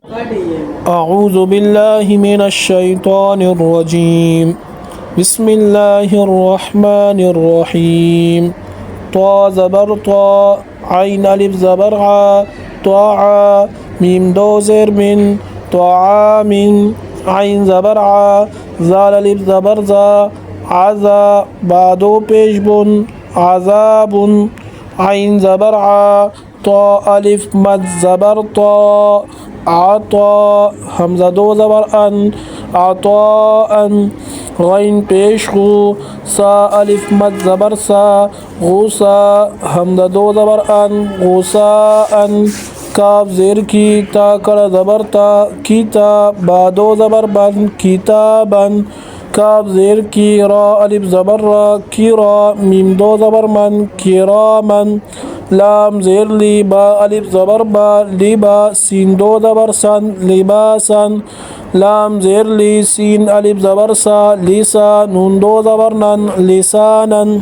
أعوذ بالله من الشيطان الرجيم. بسم الله الرحمن الرحيم. طا زبر طا، عين ألف زبر ع، طاعا، ميم دو زر من، طعام، عين زبر ع، زال ألف زبر زا، عزا، بعدو پیش بن، عذاب، عين زبر ع، طا ألف مد زبر طا، عطا، همزة دو زبر أن، عطاء، غين پیش غو، سا ألف مد زبر سا، غوسا، همزة دو زبر أن، غوساء، کاف زیر کی، تا کڑ زبر تا، کتاب، با دو زبر بن، کتابن، کاف زیر کی، را الف زبر را، کرا، میم دو زبر من، کرامن، لام زیر لی، با الف زبر با، لبا، سین دو زبر سن، لباسن، لام زیر لی، سین الف زبر سا، لیسا، نون دو زبر نن، لسانن،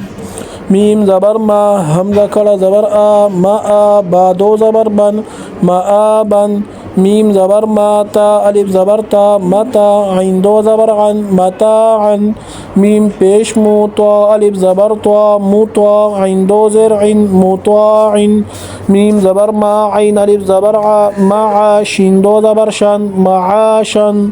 میم زبر ما، حمزہ کڑا زبر آ، ما آ، با دو زبر بن، ما آ بن، میم زبر ما، تا الف زبر تا، متا، عین دو زبر عن، متاعن، میم پیش مو، طا الف زبر طا، مطاع، عین دو زر عن، مطاعن، میم زبر ما، عین الف زبر ع، مع، شین دو زبر شن، معاشن.